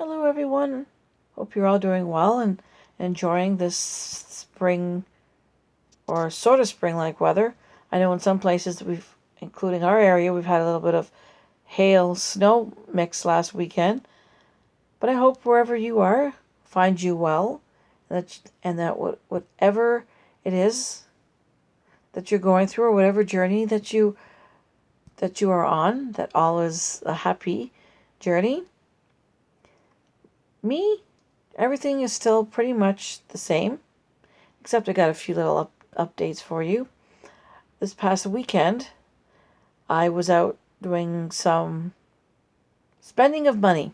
Hello, everyone. Hope you're all doing well and enjoying this spring or sort of spring-like weather. I know in some places including our area, we've had a little bit of hail, snow mix last weekend. But I hope wherever you are finds you well, and that whatever it is that you're going through or whatever journey that you are on, that all is a happy journey. Me, everything is still pretty much the same, except I got a few little updates for you. This past weekend, I was out doing some spending of money,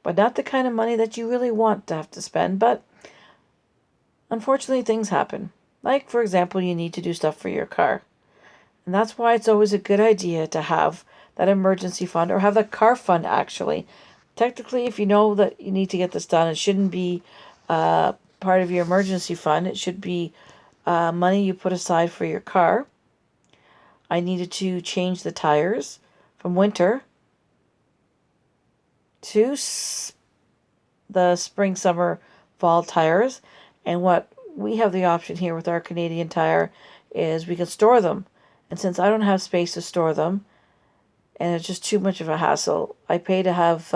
but not the kind of money that you really want to have to spend. But unfortunately, things happen. Like, for example, you need to do stuff for your car. And that's why it's always a good idea to have that emergency fund or have the car fund actually. Technically, if you know that you need to get this done, it shouldn't be part of your emergency fund. It should be money you put aside for your car. I needed to change the tires from winter to the spring, summer, fall tires. And what we have the option here with our Canadian Tire is we can store them. And since I don't have space to store them, and it's just too much of a hassle, I pay to have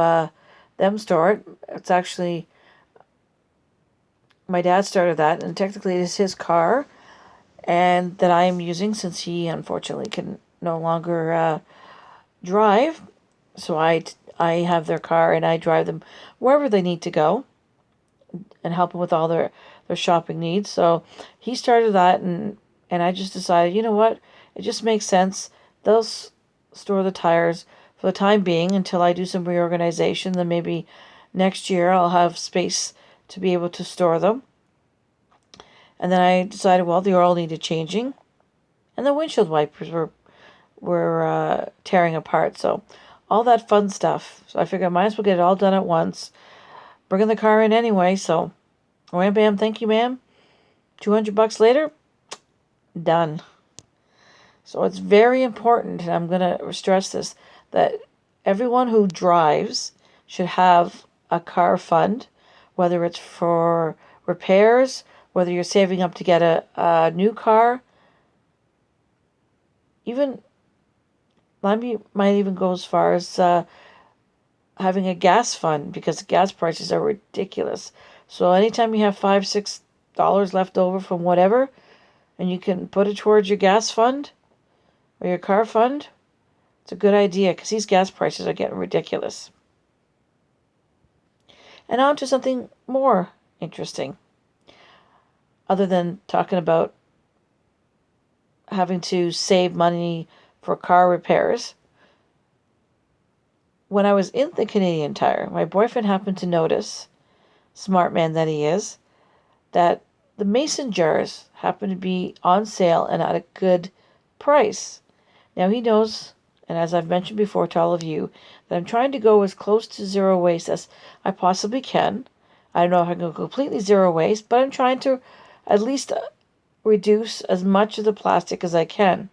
them store it. It's actually, my dad started that, and technically it is his car, and that I am using since he unfortunately can no longer drive. So I have their car and I drive them wherever they need to go and help them with all their shopping needs. So he started that, and I just decided, you know what? It just makes sense. They'll store the tires for the time being until I do some reorganization. Then maybe next year I'll have space to be able to store them. And then I decided, well, the oil needed changing, and the windshield wipers were tearing apart. So all that fun stuff. So I figured I might as well get it all done at once. Bringing the car in anyway, so wham bam, thank you, ma'am. $200 later, done. So it's very important, and I'm going to stress this, that everyone who drives should have a car fund, whether it's for repairs, whether you're saving up to get a new car. Even, might even go as far as having a gas fund, because gas prices are ridiculous. So anytime you have $5-6 left over from whatever, and you can put it towards your gas fund or your car fund, it's a good idea, because these gas prices are getting ridiculous. And on to something more interesting, other than talking about having to save money for car repairs. When I was in the Canadian Tire, my boyfriend happened to notice, smart man that he is, that the mason jars happened to be on sale and at a good price. Now he knows, and as I've mentioned before to all of you, that I'm trying to go as close to zero waste as I possibly can. I don't know if I can go completely zero waste, but I'm trying to at least reduce as much of the plastic as I can.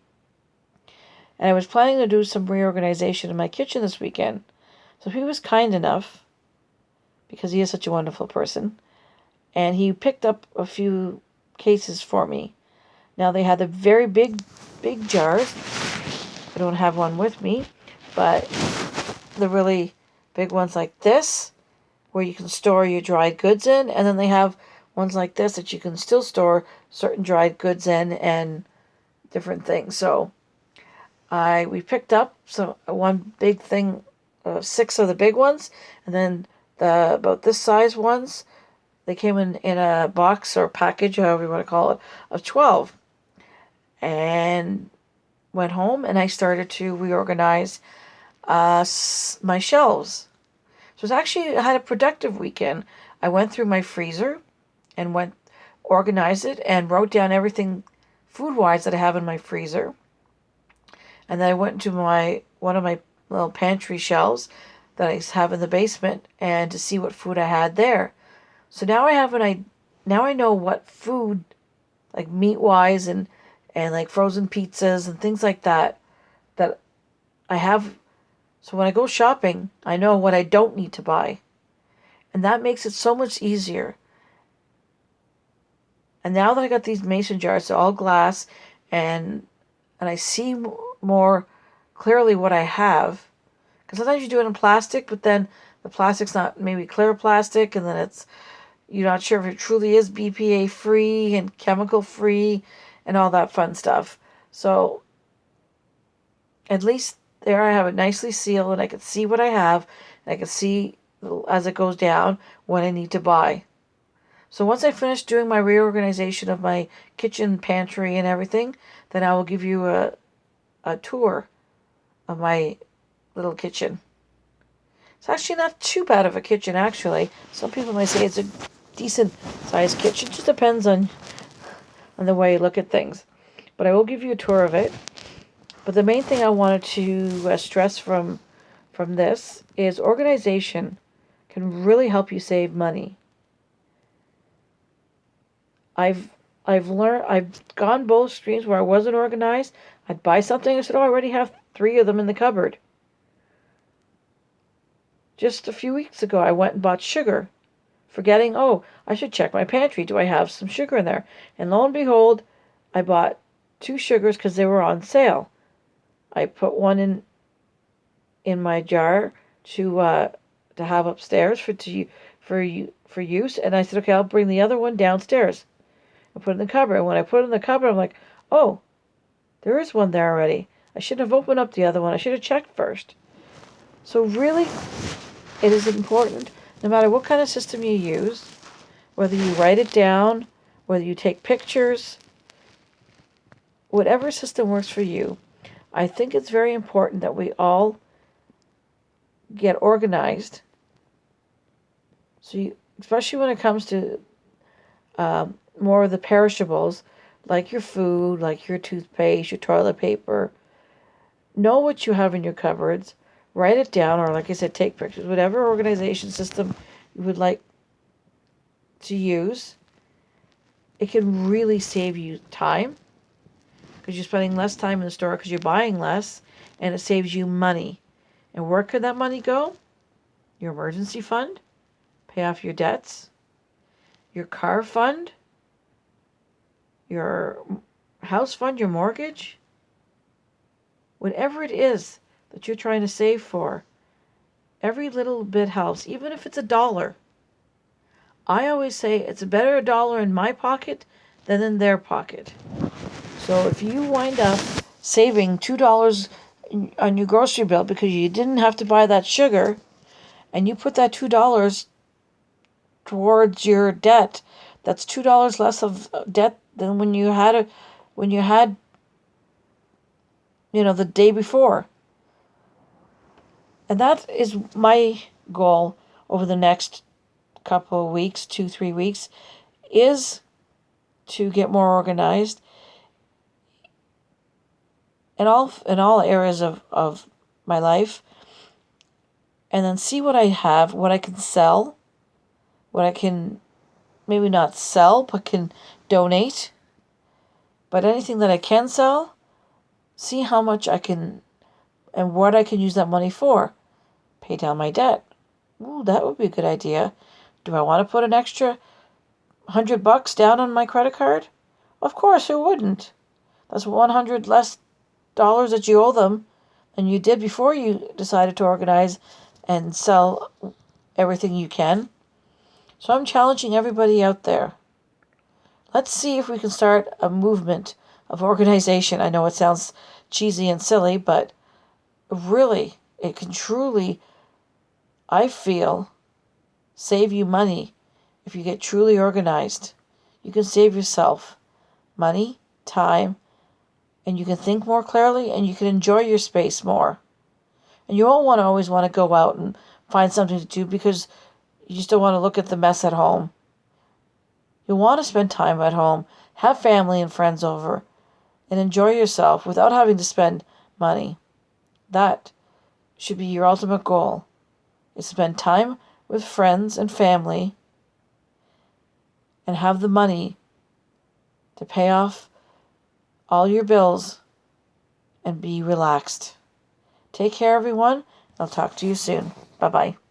And I was planning to do some reorganization in my kitchen this weekend. So he was kind enough, because he is such a wonderful person, and he picked up a few cases for me. Now they had the very big jars. I don't have one with me, but the really big ones like this, where you can store your dried goods in, and then they have ones like this that you can still store certain dried goods in and different things. So we picked up one big thing, 6 of the big ones, and then the about this size ones. They came in a box or package, however you want to call it, of 12. And went home and I started to reorganize my shelves. So I had a productive weekend. I went through my freezer and organized it and wrote down everything food-wise that I have in my freezer. And then I went into one of my little pantry shelves that I have in the basement, and to see what food I had there. So now now I know what food, like meat-wise and like frozen pizzas and things like that I have So when I go shopping, I know what I don't need to buy. And that makes it so much easier. And now that I got these mason jars, they're all glass, and I see more clearly what I have. Because sometimes you do it in plastic, but then the plastic's not maybe clear plastic, and then you're not sure if it truly is BPA free and chemical free and all that fun stuff. So at least there I have it nicely sealed, and I can see what I have, and I can see as it goes down what I need to buy. So once I finish doing my reorganization of my kitchen, pantry, and everything, then I will give you a tour of my little kitchen. It's actually not too bad of a kitchen, actually. Some people might say it's a decent sized kitchen. It just depends on the way you look at things. But I will give you a tour of it. But the main thing I wanted to stress from this is organization can really help you save money. I've gone both streams where I wasn't organized. I'd buy something and said, "Oh, I already have 3 of them in the cupboard." Just a few weeks ago, I went and bought sugar, forgetting, "Oh, I should check my pantry. Do I have some sugar in there?" And lo and behold, I bought 2 sugars because they were on sale. I put one in my jar to have upstairs for use, and I said, "Okay, I'll bring the other one downstairs." I put it in the cupboard. And when I put it in the cupboard, I'm like, "Oh, there is one there already. I shouldn't have opened up the other one. I should have checked first." So really, it is important, no matter what kind of system you use, whether you write it down, whether you take pictures, whatever system works for you. I think it's very important that we all get organized. So especially when it comes to more of the perishables, like your food, like your toothpaste, your toilet paper. Know what you have in your cupboards. Write it down, or like I said, take pictures. Whatever organization system you would like to use, it can really save you time because you're spending less time in the store because you're buying less, and it saves you money. And where could that money go? Your emergency fund, pay off your debts, your car fund, your house fund, your mortgage, whatever it is that you're trying to save for. Every little bit helps, even if it's $1. I always say it's better $1 in my pocket than in their pocket. So if you wind up saving $2 on your grocery bill because you didn't have to buy that sugar, and you put that $2 towards your debt, that's $2 less of debt than when you had the day before. And that is my goal over the next couple of weeks, 2-3 weeks, is to get more organized in all areas of my life, and then see what I have, what I can sell, what I can maybe not sell but can donate. But anything that I can sell, see how much I can and what I can use that money for. Pay down my debt. Ooh, that would be a good idea. Do I want to put an extra $100 down on my credit card? Of course, who wouldn't? That's $100 less that you owe them than you did before you decided to organize and sell everything you can. So I'm challenging everybody out there. Let's see if we can start a movement of organization. I know it sounds cheesy and silly, but really, it can truly, I feel, save you money if you get truly organized. You can save yourself money, time, and you can think more clearly, and you can enjoy your space more. And you won't always want to go out and find something to do because you just don't want to look at the mess at home. You'll want to spend time at home, have family and friends over, and enjoy yourself without having to spend money. That should be your ultimate goal, is spend time with friends and family and have the money to pay off all your bills and be relaxed. Take care, everyone, I'll talk to you soon. Bye bye.